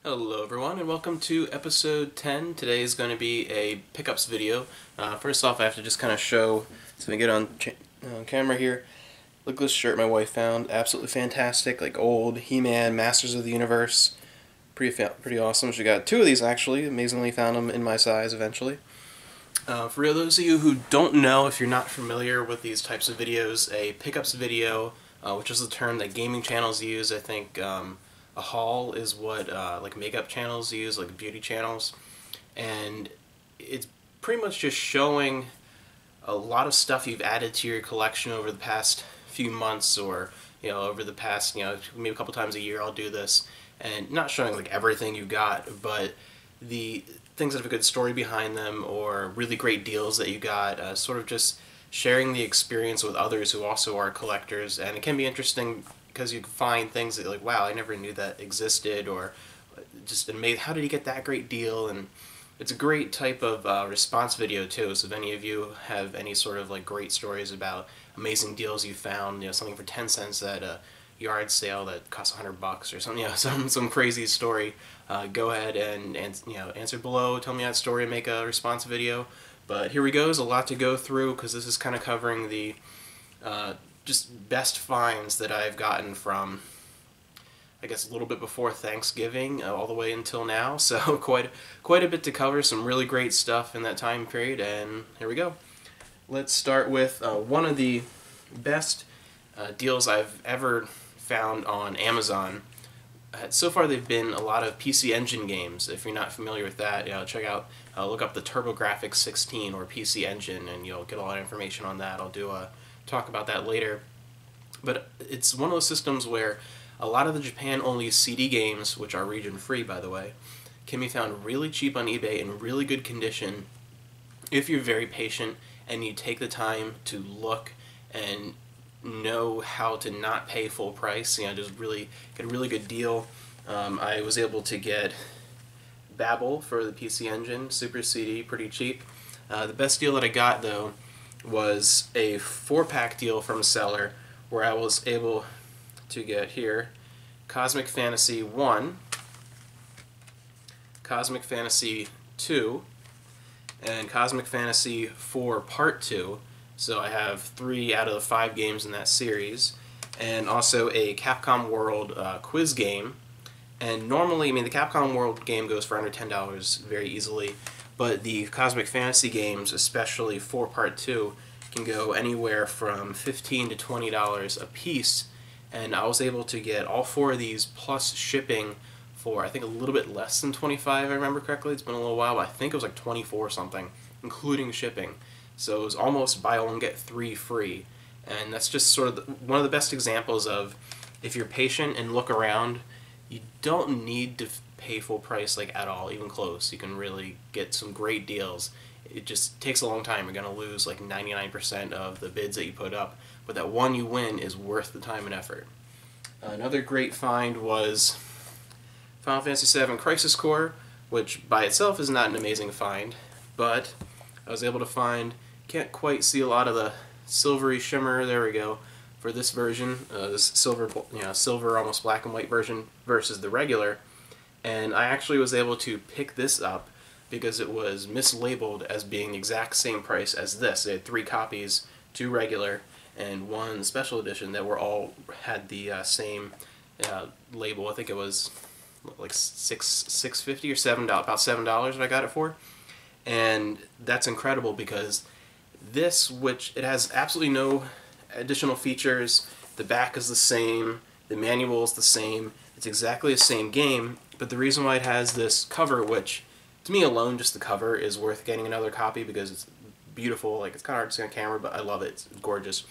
Hello everyone and welcome to episode 10. Today is going to be a pickups video. First off, I have to just kind of show, so we get on camera here. Look at this shirt my wife found. Absolutely fantastic, like old He-Man, Masters of the Universe. Pretty awesome. She got two of these actually. Amazingly found them in my size eventually. For those of you who don't know, if you're not familiar with these types of videos, a pickups video, which is the term that gaming channels use, I think a haul is what like makeup channels use, like beauty channels, and it's pretty much just showing a lot of stuff you've added to your collection over the past few months, or over the past maybe a couple times a year I'll do this, and not showing like everything you got, but the things that have a good story behind them or really great deals that you got, sort of just sharing the experience with others who also are collectors. And it can be interesting because you find things that you're like, wow, I never knew that existed, or just amazed, how did he get that great deal? And it's a great type of response video too, so if any of you have any sort of like great stories about amazing deals you found, something for 10 cents at a yard sale that costs $100 or something, some crazy story, go ahead and answer below, tell me that story, and make a response video. But here we go. There's a lot to go through because this is kind of covering the just best finds that I've gotten from, I guess, a little bit before Thanksgiving all the way until now. So quite a bit to cover, some really great stuff in that time period, and here we go. Let's start with one of the best deals I've ever found on Amazon. So far they've been a lot of PC Engine games. If you're not familiar with that, check out, look up the TurboGrafx 16 or PC Engine, and you'll get a lot of information on that. I'll do a talk about that later. But it's one of those systems where a lot of the Japan-only CD games, which are region-free by the way, can be found really cheap on eBay in really good condition if you're very patient and you take the time to look and know how to not pay full price, just really get a really good deal. I was able to get Babel for the PC Engine, Super CD, pretty cheap. The best deal that I got though was a 4-pack deal from a seller where I was able to get here Cosmic Fantasy 1, Cosmic Fantasy 2, and Cosmic Fantasy 4 Part 2. So I have 3 out of the 5 games in that series, and also a Capcom World quiz game. And normally, the Capcom World game goes for under $10 very easily, but the Cosmic Fantasy games, especially 4 Part 2, can go anywhere from $15 to $20 a piece, and I was able to get all 4 of these plus shipping for, I think, a little bit less than $25, if I remember correctly. It's been a little while, but I think it was like $24 something, including shipping. So it was almost buy one get 3 free, and that's just sort of one of the best examples of, if you're patient and look around, you don't need to pay full price like at all, even close. You can really get some great deals. It just takes a long time. You're going to lose like 99% of the bids that you put up, but that one you win is worth the time and effort. Another great find was Final Fantasy VII Crisis Core, which by itself is not an amazing find, but I was able to find, can't quite see a lot of the silvery shimmer, there we go, for this version, this silver almost black and white version versus the regular, and I actually was able to pick this up because it was mislabeled as being the exact same price as this. They had 3 copies, 2 regular and 1 special edition that were all had the same label. I think it was like $6.50 or $7, about $7 that I got it for. And that's incredible because this, which it has absolutely no additional features, the back is the same, the manual is the same, it's exactly the same game, but the reason why it has this cover, which to me alone, just the cover is worth getting another copy because it's beautiful. Like, it's kind of hard to see on camera, but I love it. It's gorgeous,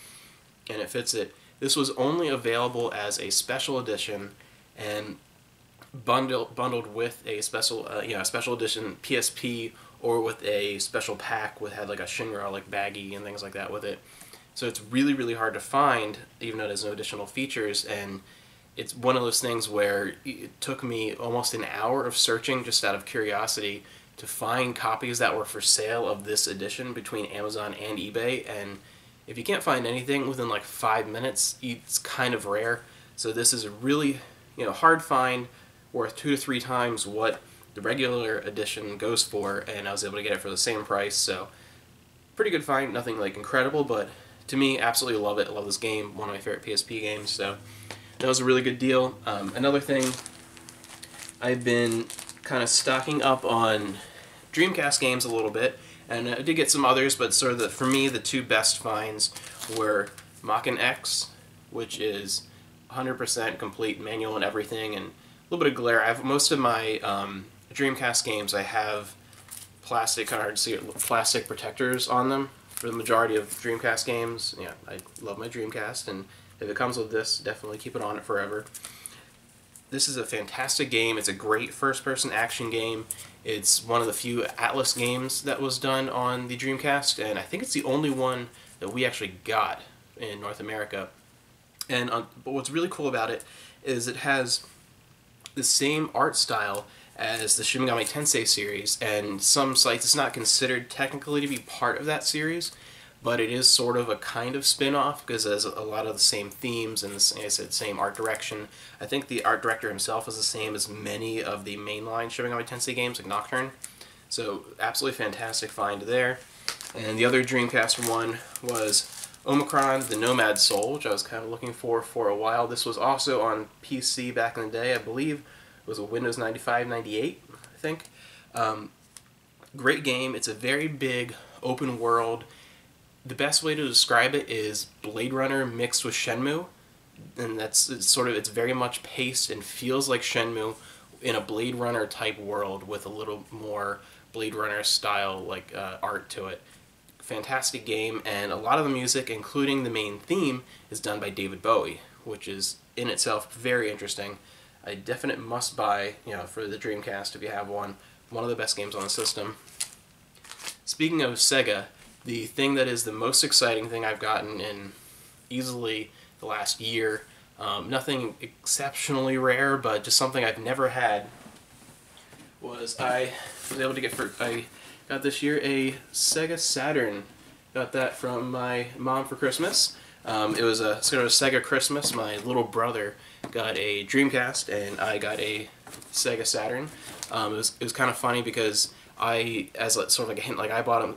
and it fits it. This was only available as a special edition and bundled with a special, special edition PSP, or with a special pack with had like a Shinra like baggie and things like that with it. So it's really, really hard to find, even though there's no additional features. And it's one of those things where it took me almost an hour of searching just out of curiosity to find copies that were for sale of this edition between Amazon and eBay. And if you can't find anything within like 5 minutes, it's kind of rare. So this is a really hard find, worth 2 to 3 times what the regular edition goes for, and I was able to get it for the same price, so pretty good find. Nothing like incredible, but to me, absolutely love it. I love this game, one of my favorite PSP games, so that was a really good deal. Another thing, I've been kind of stocking up on Dreamcast games a little bit, and I did get some others, but sort of for me, the two best finds were Makken X, which is 100% complete manual and everything, and a little bit of glare. I have most of my Dreamcast games, I have plastic protectors on them for the majority of Dreamcast games. Yeah, I love my Dreamcast, and if it comes with this, definitely keep it on it forever. This is a fantastic game. It's a great first-person action game. It's one of the few Atlus games that was done on the Dreamcast, and I think it's the only one that we actually got in North America. And but what's really cool about it is it has the same art style as the Shin Megami Tensei series, and some sites it's not considered technically to be part of that series, but it is sort of a kind of spin-off because it has a lot of the same themes and, as I said, same art direction. I think the art director himself is the same as many of the mainline Shin Megami Tensei games, like Nocturne. So absolutely fantastic find there. And the other Dreamcast one was Omicron, the Nomad Soul, which I was kind of looking for a while. This was also on PC back in the day. I believe it was a Windows 95, 98, I think. Great game. It's a very big open world. The best way to describe it is Blade Runner mixed with Shenmue, and it's very much paced and feels like Shenmue in a Blade Runner type world with a little more Blade Runner style art to it. Fantastic game, and a lot of the music, including the main theme, is done by David Bowie, which is in itself very interesting. A definite must-buy, for the Dreamcast if you have one. One of the best games on the system. Speaking of Sega, the thing that is the most exciting thing I've gotten in easily the last year, nothing exceptionally rare, but just something I've never had, was I got this year a Sega Saturn. Got that from my mom for Christmas. It was a sort of Sega Christmas. My little brother got a Dreamcast, and I got a Sega Saturn. It was kind of funny because as sort of like a hint,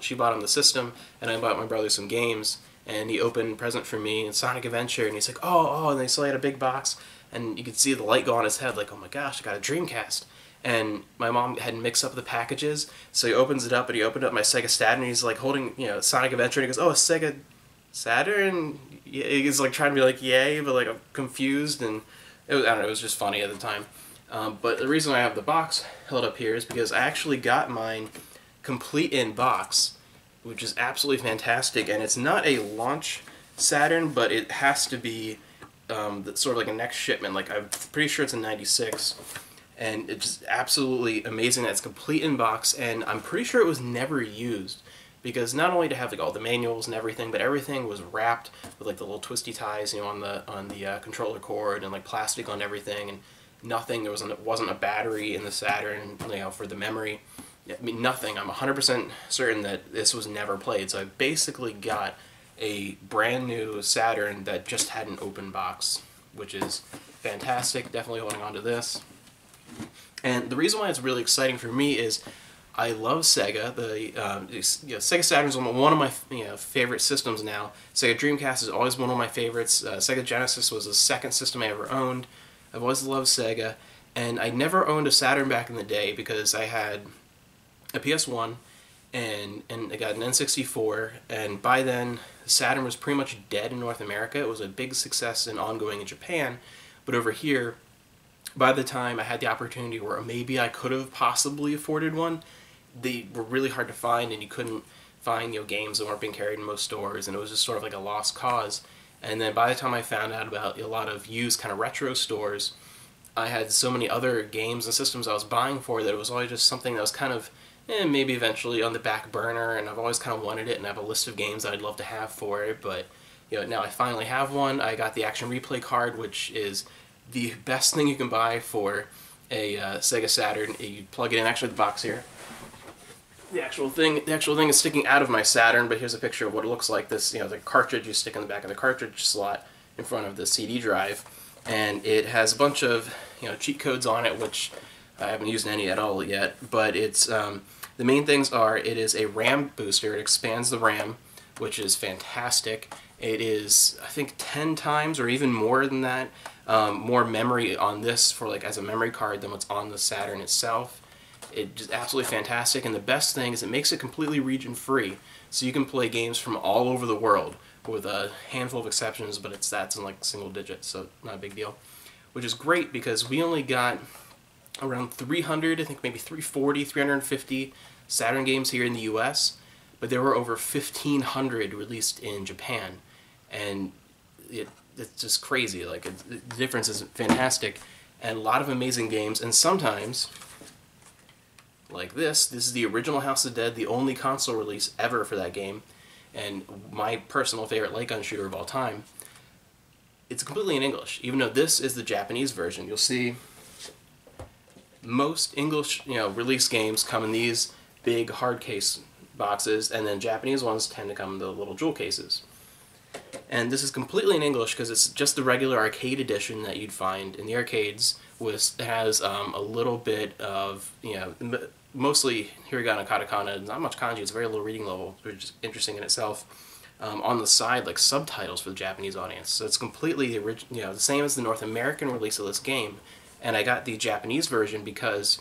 she bought him the system, and I bought my brother some games, and he opened a present for me in Sonic Adventure, and he's like, oh, and they still had a big box, and you could see the light go on his head, like, oh my gosh, I got a Dreamcast. And my mom had mixed up the packages, so he opens it up, and he opened up my Sega Saturn, and he's like holding, Sonic Adventure, and he goes, oh, a Sega Saturn? He's like trying to be like, yay, but like I'm confused, and I don't know, it was just funny at the time. But the reason I have the box held up here is because I actually got mine complete in box, which is absolutely fantastic, and it's not a launch Saturn, but it has to be sort of like a next shipment. Like, I'm pretty sure it's a 96, and it's just absolutely amazing that it's complete in box, and I'm pretty sure it was never used, because not only to have like all the manuals and everything, but everything was wrapped with like the little twisty ties, on the controller cord, and like plastic on everything, and nothing. There wasn't a battery in the Saturn, for the memory. I mean, nothing. I'm 100% certain that this was never played. So I basically got a brand new Saturn that just had an open box, which is fantastic. Definitely holding on to this. And the reason why it's really exciting for me is I love Sega. Sega Saturn is one of my favorite systems now. Sega Dreamcast is always one of my favorites. Sega Genesis was the second system I ever owned. I've always loved Sega, and I never owned a Saturn back in the day because I had a PS1 and I got an N64, and by then Saturn was pretty much dead in North America. It was a big success and ongoing in Japan, but over here, by the time I had the opportunity where maybe I could have possibly afforded one, they were really hard to find, and you couldn't find games that weren't being carried in most stores, and it was just sort of like a lost cause. And then by the time I found out about a lot of used kind of retro stores, I had so many other games and systems I was buying for that it was always just something that was kind of maybe eventually on the back burner, and I've always kind of wanted it, and I have a list of games that I'd love to have for it, but now I finally have one. I got the Action Replay card, which is the best thing you can buy for a Sega Saturn. You plug it in, actually the box here. The actual thing is sticking out of my Saturn, but here's a picture of what it looks like. This, the cartridge you stick in the back of the cartridge slot in front of the CD drive, and it has a bunch of cheat codes on it, which I haven't used any at all yet. But it's the main things are it is a RAM booster. It expands the RAM, which is fantastic. It is, I think, 10 times or even more than that more memory on this for like as a memory card than what's on the Saturn itself. It's just absolutely fantastic, and the best thing is it makes it completely region free, so you can play games from all over the world with a handful of exceptions, but that's in like single digits, so not a big deal. Which is great because we only got around 300, I think maybe 340, 350 Saturn games here in the US, but there were over 1,500 released in Japan, and it's just crazy. Like the difference is fantastic, and a lot of amazing games, and sometimes like this is the original House of the Dead, the only console release ever for that game, and my personal favorite light gun shooter of all time. It's completely in English, even though this is the Japanese version. You'll see most English, release games come in these big hard case boxes, and then Japanese ones tend to come in the little jewel cases. And this is completely in English because it's just the regular arcade edition that you'd find in the arcades. It has a little bit of, mostly hiragana, katakana, not much kanji. It's very low reading level, which is interesting in itself. On the side, like subtitles for the Japanese audience. So it's completely the same as the North American release of this game. And I got the Japanese version because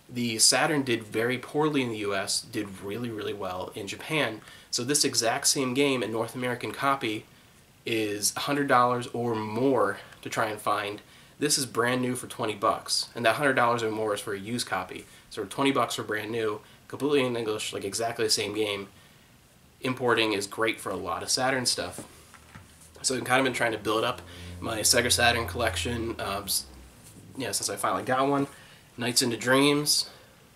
the Saturn did very poorly in the US, did really, really well in Japan. So this exact same game, a North American copy, is $100 or more to try and find. This is brand new for 20 bucks, and that $100 or more is for a used copy. So 20 bucks for brand new, completely in English, like exactly the same game. Importing is great for a lot of Saturn stuff. So I've kind of been trying to build up my Sega Saturn collection, since I finally got one. Nights into Dreams,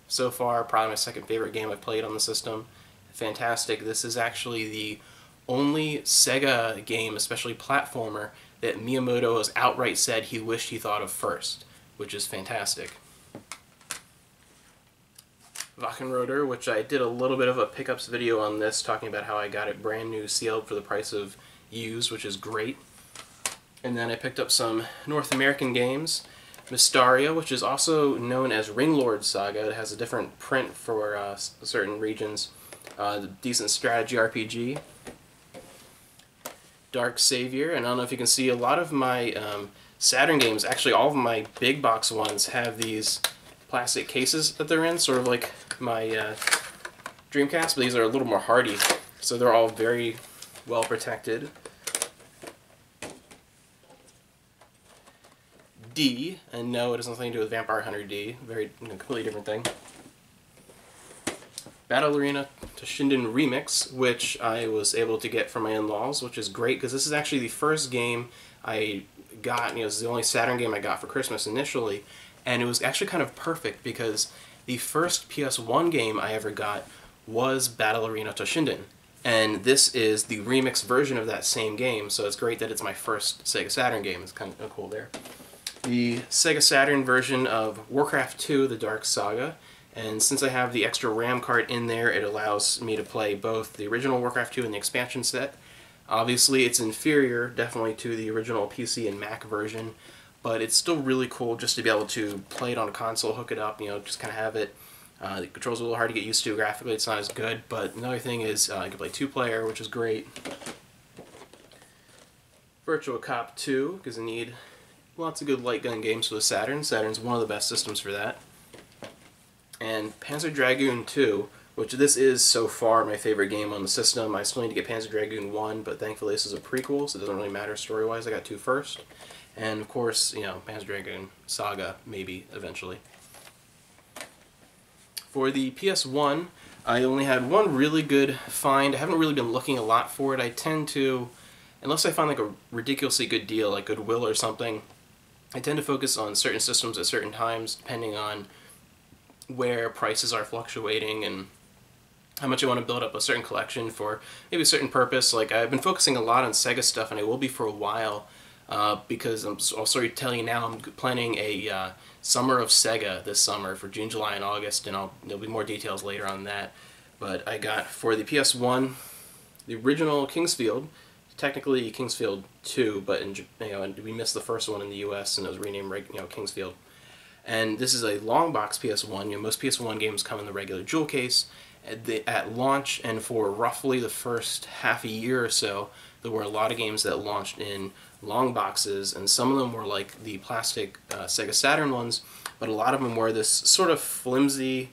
so far, probably my second favorite game I've played on the system. Fantastic. This is actually the only Sega game, especially platformer, that Miyamoto has outright said he wished he thought of first, which is fantastic. Wachenroder, which I did a little bit of a pickups video on this, talking about how I got it brand new, sealed for the price of used, which is great. And then I picked up some North American games. Mystaria, which is also known as Ringlord Saga. It has a different print for certain regions. Decent strategy RPG. Dark Savior, and I don't know if you can see, a lot of my Saturn games, actually all of my big box ones, have these plastic cases that they're in, sort of like my Dreamcast, but these are a little more hardy, so they're all very well protected. D, and no, it has nothing to do with Vampire Hunter D, very completely different thing. Battle Arena Toshinden Remix, which I was able to get from my in-laws, which is great because this is actually the first game I got. This is the only Saturn game I got for Christmas initially, and it was actually kind of perfect because the first PS1 game I ever got was Battle Arena Toshinden, and this is the remix version of that same game, so it's great that it's my first Sega Saturn game. It's kind of cool there. The Sega Saturn version of Warcraft 2, The Dark Saga. And since I have the extra RAM card in there, it allows me to play both the original Warcraft 2 and the expansion set. Obviously, it's inferior, definitely, to the original PC and Mac version, but it's still really cool just to be able to play it on a console, hook it up, just kind of have it. The controls are a little hard to get used to graphically, it's not as good, but another thing is you can play two-player, which is great. Virtua Cop 2, because I need lots of good light gun games for the Saturn. Saturn's one of the best systems for that. And Panzer Dragoon 2, which this is so far my favorite game on the system. I still need to get Panzer Dragoon 1, but thankfully this is a prequel, so it doesn't really matter story-wise. I got 2 first. And of course, Panzer Dragoon Saga, maybe, eventually. For the PS1, I only had one really good find. I haven't really been looking a lot for it. I tend to, unless I find like a ridiculously good deal, like Goodwill or something, I tend to focus on certain systems at certain times, depending on where prices are fluctuating and how much I want to build up a certain collection for maybe a certain purpose. Like, I've been focusing a lot on Sega stuff, and I will be for a while, because I'll sort of tell you now, I'm planning a Summer of Sega this summer for June, July, and August, and there'll be more details later on that. But I got, for the PS1, the original Kingsfield, technically Kingsfield 2, but and we missed the first one in the U.S. and it was renamed Kingsfield. And this is a long box PS1. Most PS1 games come in the regular jewel case. At launch and for roughly the first half a year or so, there were a lot of games that launched in long boxes, and some of them were like the plastic Sega Saturn ones, but a lot of them were this sort of flimsy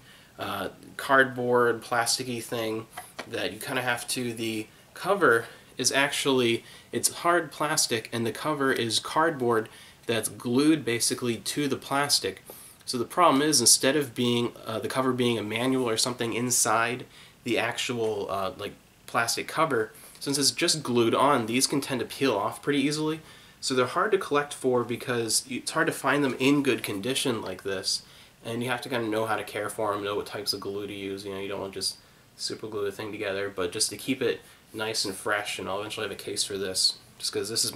cardboard plasticky thing that you kind of have to, the cover is actually, it's hard plastic and the cover is cardboard that's glued basically to the plastic. So the problem is, instead of being the cover being a manual or something inside the actual like plastic cover, since it's just glued on, these can tend to peel off pretty easily. So they're hard to collect for because it's hard to find them in good condition like this, and you have to kind of know how to care for them, know what types of glue to use. You don't want to just super glue the thing together, but just to keep it nice and fresh. And I'll eventually have a case for this, just because this is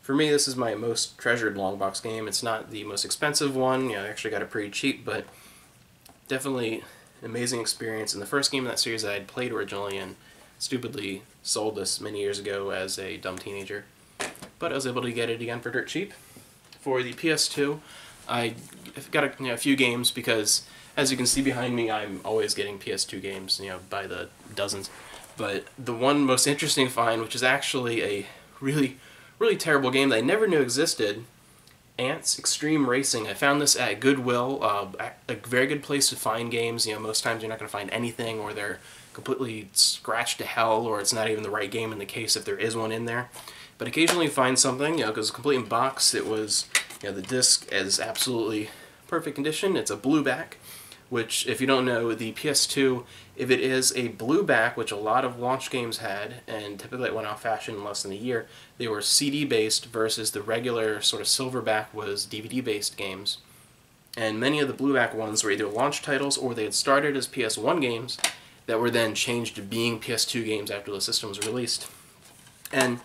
for me, this is my most treasured long box game. It's not the most expensive one. I actually got it pretty cheap, but definitely an amazing experience. And the first game in that series that I had played originally, and stupidly sold this many years ago as a dumb teenager. But I was able to get it again for dirt cheap. For the PS2, I got a few games because, as you can see behind me, I'm always getting PS2 games, by the dozens. But the one most interesting find, which is actually a really terrible game that I never knew existed, Ants Extreme Racing. I found this at Goodwill, a very good place to find games. Most times you're not going to find anything, or they're completely scratched to hell, or it's not even the right game in the case if there is one in there. But occasionally you find something, because it's complete in box. It was, the disc is absolutely perfect condition. It's a blue back, which, if you don't know, the PS2, if it is a blue back, which a lot of launch games had, and typically it went out of fashion in less than a year, they were CD-based versus the regular sort of silverback was DVD-based games. And many of the blueback ones were either launch titles or they had started as PS1 games that were then changed to being PS2 games after the system was released. And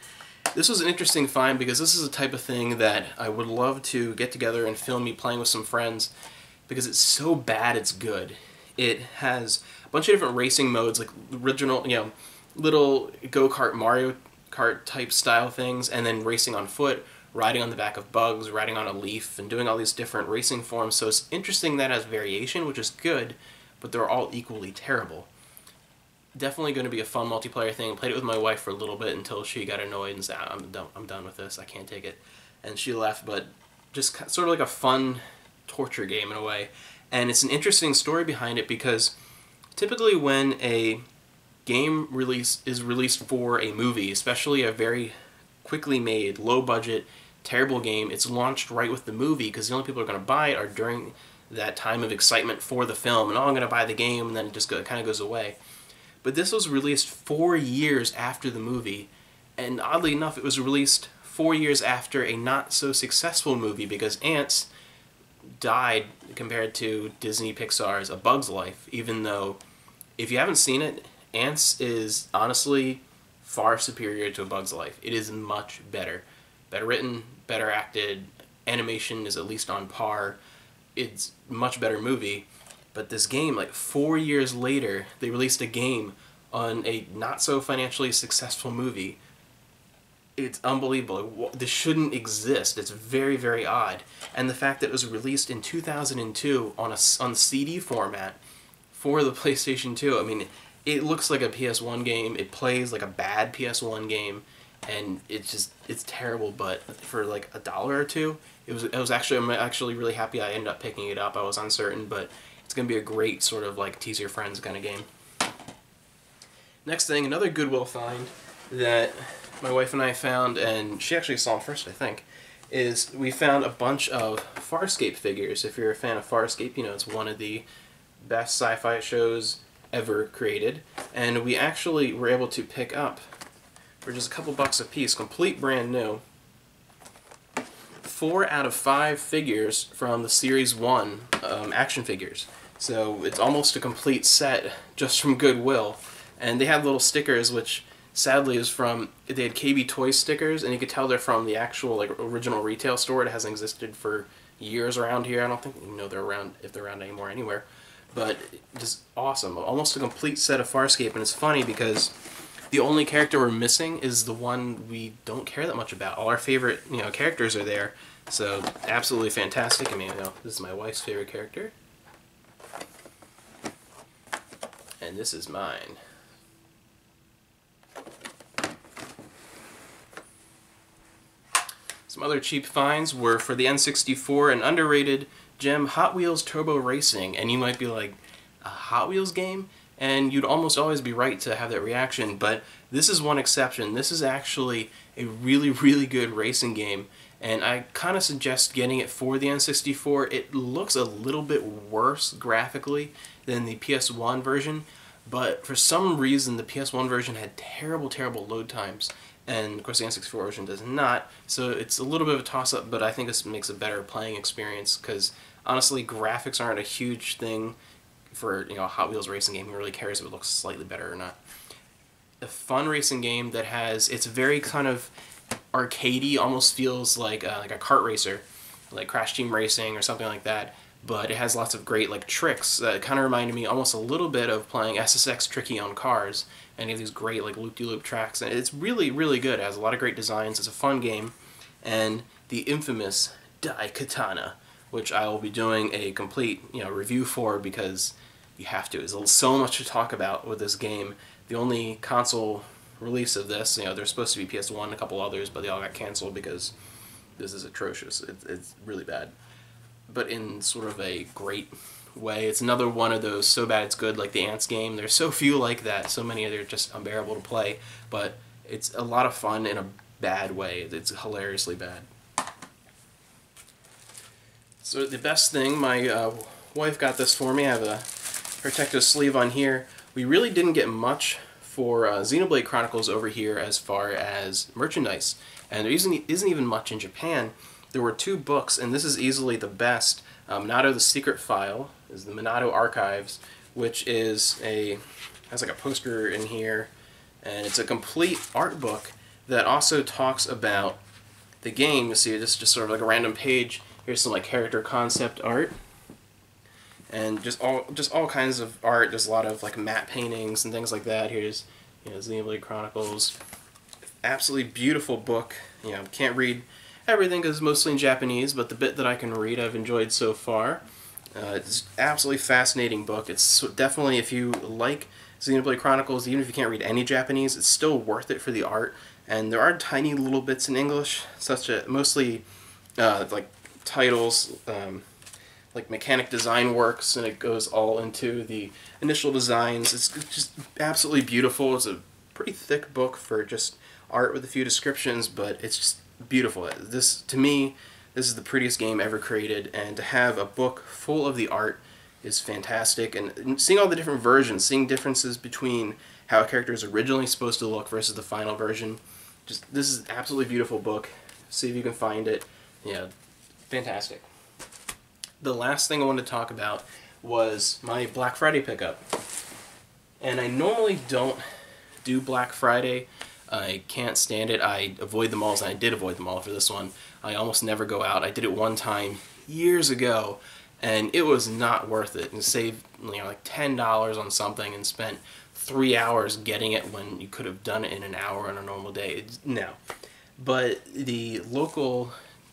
this was an interesting find because this is a type of thing that I would love to get together and film me playing with some friends, because it's so bad it's good. It has a bunch of different racing modes, like original, little go-kart Mario Kart type style things, and then racing on foot, riding on the back of bugs, riding on a leaf, and doing all these different racing forms. So it's interesting that it has variation, which is good, but they're all equally terrible. Definitely going to be a fun multiplayer thing. Played it with my wife for a little bit until she got annoyed and said, I'm done with this, I can't take it. And she left, but just sort of like a fun torture game in a way. And it's an interesting story behind it, because typically when a game is released for a movie, especially a very quickly made, low budget, terrible game, it's launched right with the movie, because the only people who are going to buy it are during that time of excitement for the film, and I'm going to buy the game, and then it just kind of goes away. But this was released 4 years after the movie, and oddly enough, it was released 4 years after a not-so-successful movie, because Ants died compared to Disney Pixar's A Bug's Life, even though, if you haven't seen it, Ants is honestly far superior to A Bug's Life. It is much better. Better written, better acted, animation is at least on par. It's a much better movie. But this game, like 4 years later, they released a game on a not-so-financially successful movie. It's unbelievable. This shouldn't exist. It's very, very odd. And the fact that it was released in 2002 on CD format for the PlayStation 2, I mean, it looks like a PS1 game. It plays like a bad PS1 game, and it's terrible. But for like $1 or $2, I'm actually really happy I ended up picking it up. I was uncertain, but it's going to be a great sort of like tease your friends kind of game. Next thing, another Goodwill find that my wife and I found, and she actually saw them first, I think, is we found a bunch of Farscape figures. If you're a fan of Farscape, it's one of the best sci-fi shows ever created. And we actually were able to pick up, for just a couple bucks a piece, complete brand new, 4 out of 5 figures from the Series 1 action figures. So it's almost a complete set just from Goodwill. And they had little stickers, which sadly is from, they had KB Toys stickers, and you could tell they're from the actual like original retail store. It hasn't existed for years around here. I don't think they're around, if they're around anymore anywhere. But just awesome. Almost a complete set of Farscape. And it's funny because The only character we're missing is the one we don't care that much about. All our favorite, characters are there. So absolutely fantastic. I mean, this is my wife's favorite character. And this is mine. Some other cheap finds were for the N64, an underrated gem, Hot Wheels Turbo Racing. And you might be like, a Hot Wheels game? And you'd almost always be right to have that reaction, but this is one exception. This is actually a really, really good racing game, and I kind of suggest getting it for the N64. It looks a little bit worse graphically than the PS1 version, but for some reason the PS1 version had terrible, terrible load times, and of course the N64 version does not, so it's a little bit of a toss-up, but I think this makes a better playing experience, because honestly graphics aren't a huge thing for a Hot Wheels racing game. Who really cares if it looks slightly better or not? A fun racing game that it's very kind of arcadey, almost feels like a kart racer, like Crash Team Racing or something like that. But it has lots of great tricks that kind of reminded me almost a little bit of playing SSX Tricky on cars. And you have these great loop-de-loop tracks, and it's really, really good. It has a lot of great designs. It's a fun game, and the infamous Daikatana, which I will be doing a complete review for, because you have to. There's so much to talk about with this game. The only console release of this, there's supposed to be PS1 and a couple others, but they all got canceled because this is atrocious. It's really bad. But in sort of a great way. It's another one of those so bad it's good, like the Ants game. There's so few like that. So many they're just unbearable to play. But it's a lot of fun in a bad way. It's hilariously bad. So the best thing, my wife got this for me. I have a protective sleeve on here. We really didn't get much for Xenoblade Chronicles over here as far as merchandise, and there isn't even much in Japan. There were 2 books, and this is easily the best. Minato the Secret File is the Minato Archives, which has a poster in here, and it's a complete art book that also talks about the game. You see, it's just sort of like a random page. Here's some character concept art, and just all kinds of art. There's a lot of matte paintings and things like that. Here's Xenoblade Chronicles. Absolutely beautiful book. Can't read everything because it's mostly in Japanese, but the bit that I can read I've enjoyed so far. It's absolutely fascinating book. It's definitely, if you like Xenoblade Chronicles, even if you can't read any Japanese, it's still worth it for the art. And there are tiny little bits in English, such as mostly titles, like Mechanic Design Works, and it goes all into the initial designs. It's just absolutely beautiful. It's a pretty thick book for just art with a few descriptions, but it's just beautiful. To me, this is the prettiest game ever created, and to have a book full of the art is fantastic. And seeing all the different versions, seeing differences between how a character is originally supposed to look versus the final version, this is an absolutely beautiful book. See if you can find it. Fantastic. The last thing I wanted to talk about was my Black Friday pickup. And I normally don't do Black Friday. I can't stand it. I avoid the malls, and I did avoid the mall for this one. I almost never go out. I did it one time years ago, and it was not worth it. And saved $10 on something and spent 3 hours getting it when you could have done it in an hour on a normal day. No. But the local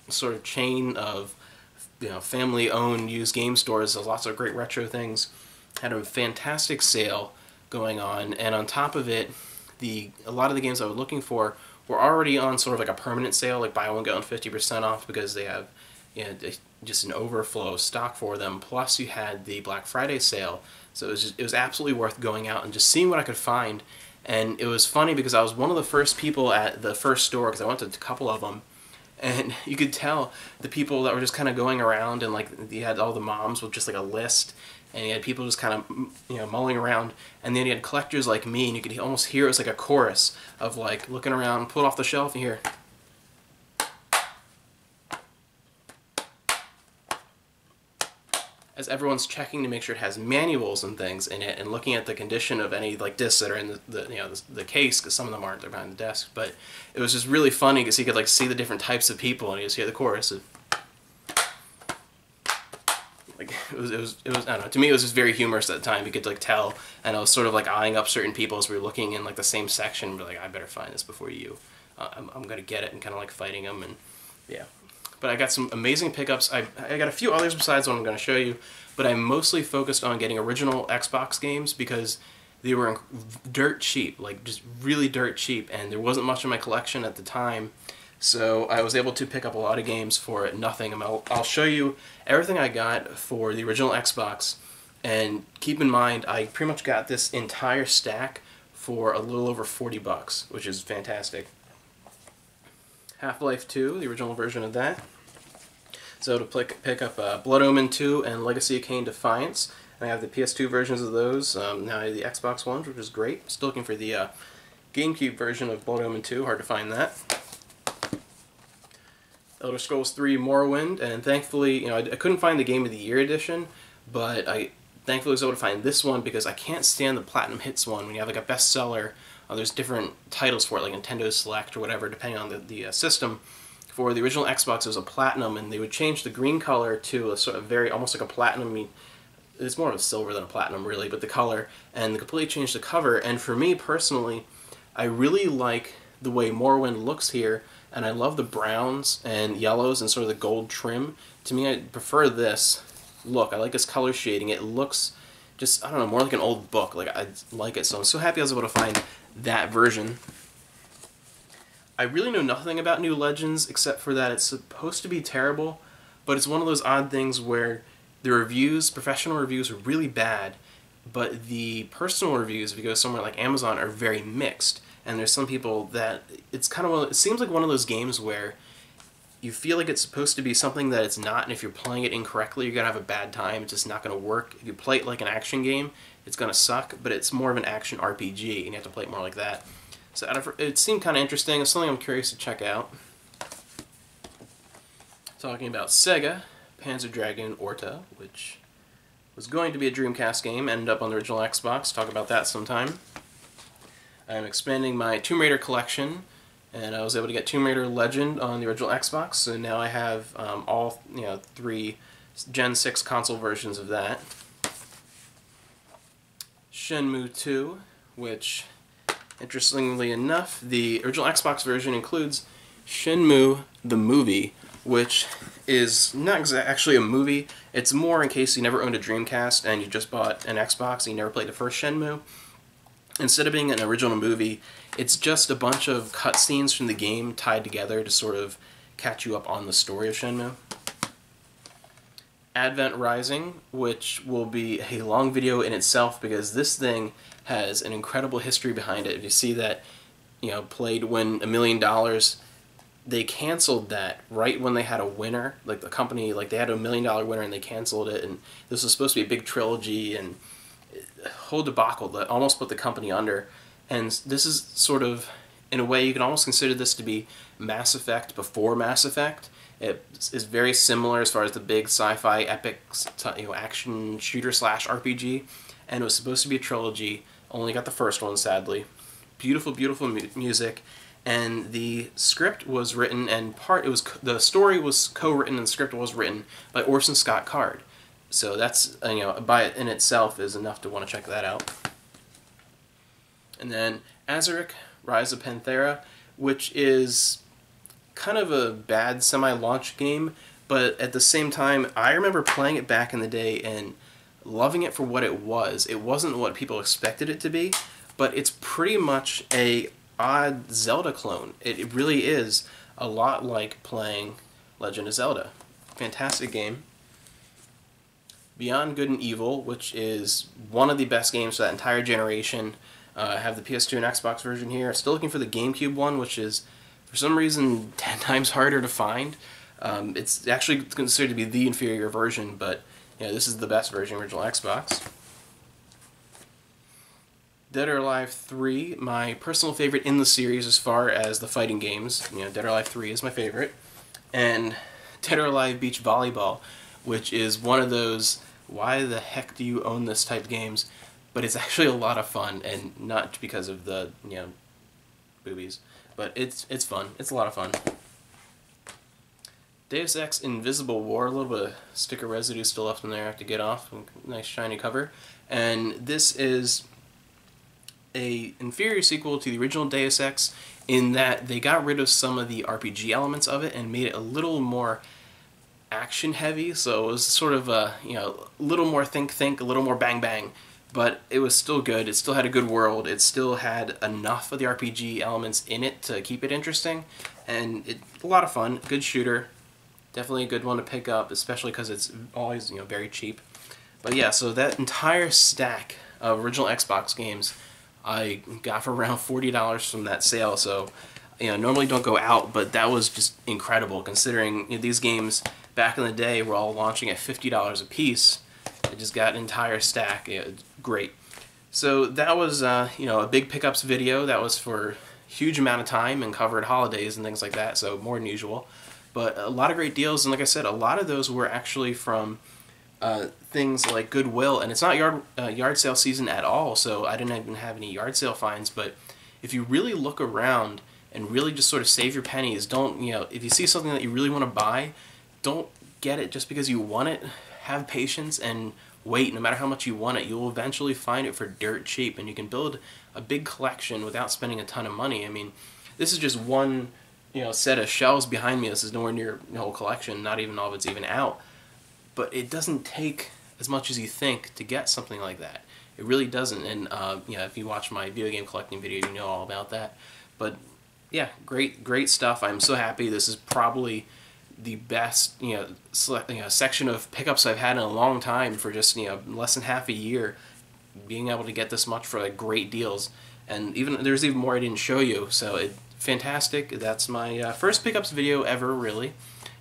sort of chain of family-owned used game stores, there's lots of great retro things, had a fantastic sale going on, and on top of it, a lot of the games I was looking for were already on sort of a permanent sale, like buy one get one 50% off, because they have just an overflow of stock for them. Plus, you had the Black Friday sale, so it was absolutely worth going out and just seeing what I could find. And it was funny because I was one of the first people at the first store, because I went to a couple of them. And you could tell the people that were just kind of going around, and you had all the moms with just a list, and you had people just kind of mulling around, and then you had collectors like me, and you could almost hear it was like a chorus of looking around, pull it off the shelf, and you hear, as everyone's checking to make sure it has manuals and things in it, and looking at the condition of any discs that are in the case, because some of them aren't, they're behind the desk. But it was just really funny because you could see the different types of people, and you just hear the chorus of it was I don't know, to me it was just very humorous at the time. You could like tell, and I was sort of like eyeing up certain people as we were looking in like the same section. We're like, I better find this before you. I'm gonna get it, and kind of like fighting them, and yeah. But I got some amazing pickups. I got a few others besides what I'm gonna show you, but I mostly focused on getting original Xbox games because they were dirt cheap, like just really dirt cheap, and there wasn't much in my collection at the time. So I was able to pick up a lot of games for nothing. I'll show you everything I got for the original Xbox, and keep in mind I pretty much got this entire stack for a little over $40, which is fantastic. Half-Life 2, the original version of that. So to pick up Blood Omen 2 and Legacy of Kain Defiance. And I have the PS2 versions of those. Now I have the Xbox ones, which is great. Still looking for the GameCube version of Blood Omen 2. Hard to find that. Elder Scrolls 3 Morrowind, and thankfully, you know, I couldn't find the Game of the Year edition, but I thankfully was able to find this one because I can't stand the Platinum Hits one. When you have like a bestseller, there's different titles for it, like Nintendo Select or whatever, depending on the system. For the original Xbox, it was a Platinum, and they would change the green color to a sort of very, almost like a platinum. It's more of a silver than a platinum, really, but the color, and they completely changed the cover. And for me personally, I really like the way Morrowind looks here, and I love the browns and yellows and sort of the gold trim. To me, I prefer this look. I like this color shading. It looks just, I don't know, more like an old book. Like, I like it, so I'm so happy I was able to find that version. I really know nothing about New Legends except for that it's supposed to be terrible, but it's one of those odd things where the reviews, professional reviews, are really bad, but the personal reviews, if you go somewhere like Amazon, are very mixed. And there's some people that it's kind of, it seems like one of those games where you feel like it's supposed to be something that it's not, and if you're playing it incorrectly, you're going to have a bad time. It's just not going to work. If you play it like an action game, it's going to suck, but it's more of an action RPG, and you have to play it more like that. So it seemed kind of interesting. It's something I'm curious to check out. Talking about Sega, Panzer Dragoon Orta, which was going to be a Dreamcast game, ended up on the original Xbox. Talk about that sometime. I'm expanding my Tomb Raider collection, and I was able to get Tomb Raider Legend on the original Xbox, so now I have all 3 Gen 6 console versions of that. Shenmue 2, which, interestingly enough, the original Xbox version includes Shenmue the movie, which is not actually a movie. It's more in case you never owned a Dreamcast and you just bought an Xbox and you never played the first Shenmue. Instead of being an original movie, it's just a bunch of cutscenes from the game tied together to sort of catch you up on the story of Shenmue. Advent Rising, which will be a long video in itself because this thing has an incredible history behind it. If you see that, played win $1 million, they canceled that right when they had a winner. Like the company, they had a $1 million winner and they canceled it, and this was supposed to be a big trilogy, and whole debacle that almost put the company under. And this is sort of, in a way, you can almost consider this to be Mass Effect before Mass Effect. It is very similar as far as the big sci-fi epic, action shooter / RPG, and it was supposed to be a trilogy. Only got the first one, sadly. Beautiful, beautiful music, and the script was written, and the story was co-written, and the script was written by Orson Scott Card. So that's, by it in itself is enough to want to check that out. And then Azuric, Rise of Panthera, which is kind of a bad semi-launch game, but at the same time, I remember playing it back in the day and loving it for what it was. It wasn't what people expected it to be, but it's pretty much a odd Zelda clone. It really is a lot like playing Legend of Zelda. Fantastic game. Beyond Good and Evil, which is one of the best games for that entire generation. I have the PS2 and Xbox version here. Still looking for the GameCube one, which is, for some reason, 10 times harder to find. It's actually considered to be the inferior version, but this is the best version, original Xbox. Dead or Alive 3, my personal favorite in the series as far as the fighting games. Dead or Alive 3 is my favorite. And Dead or Alive Beach Volleyball, which is one of those, why the heck do you own this type of games? But it's actually a lot of fun, and not because of the, boobies. But it's fun. It's a lot of fun. Deus Ex Invisible War, a little bit of sticker residue still left in there I have to get off. Nice shiny cover. And this is a inferior sequel to the original Deus Ex in that they got rid of some of the RPG elements of it and made it a little more action heavy. So it was sort of a, a little more think, a little more bang, but it was still good. It still had a good world. It still had enough of the RPG elements in it to keep it interesting, and a lot of fun. Good shooter. Definitely a good one to pick up, especially because it's always, very cheap. But yeah, so that entire stack of original Xbox games I got for around $40 from that sale. So, normally don't go out, but that was just incredible considering these games back in the day were all launching at $50 a piece. I just got an entire stack. Great. So that was, a big pickups video. That was for a huge amount of time and covered holidays and things like that, so more than usual. But a lot of great deals, and like I said, a lot of those were actually from things like Goodwill, and it's not yard sale season at all, so I didn't even have any yard sale finds. But if you really look around and really just sort of save your pennies, don't, if you see something that you really want to buy, don't get it just because you want it. Have patience and wait. No matter how much you want it, you'll eventually find it for dirt cheap, and you can build a big collection without spending a ton of money. I mean, this is just one set of shelves behind me. This is nowhere near the whole collection, not even all of it's even out. But it doesn't take as much as you think to get something like that. It really doesn't, and if you watch my video game collecting video, you know all about that. But yeah, great stuff. I'm so happy. This is probably the best section of pickups I've had in a long time for just less than half a year. Being able to get this much for great deals, and there's even more I didn't show you. So fantastic. That's my first pickups video ever, really.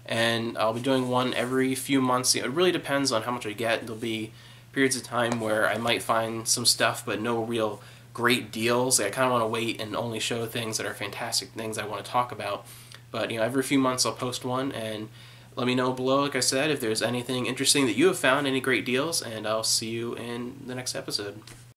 And I'll be doing one every few months. It really depends on how much I get. There'll be periods of time where I might find some stuff, but no real great deals. I kind of want to wait and only show things that are fantastic things I want to talk about. But every few months I'll post one, and let me know below, like I said, if there's anything interesting that you have found, any great deals, and I'll see you in the next episode.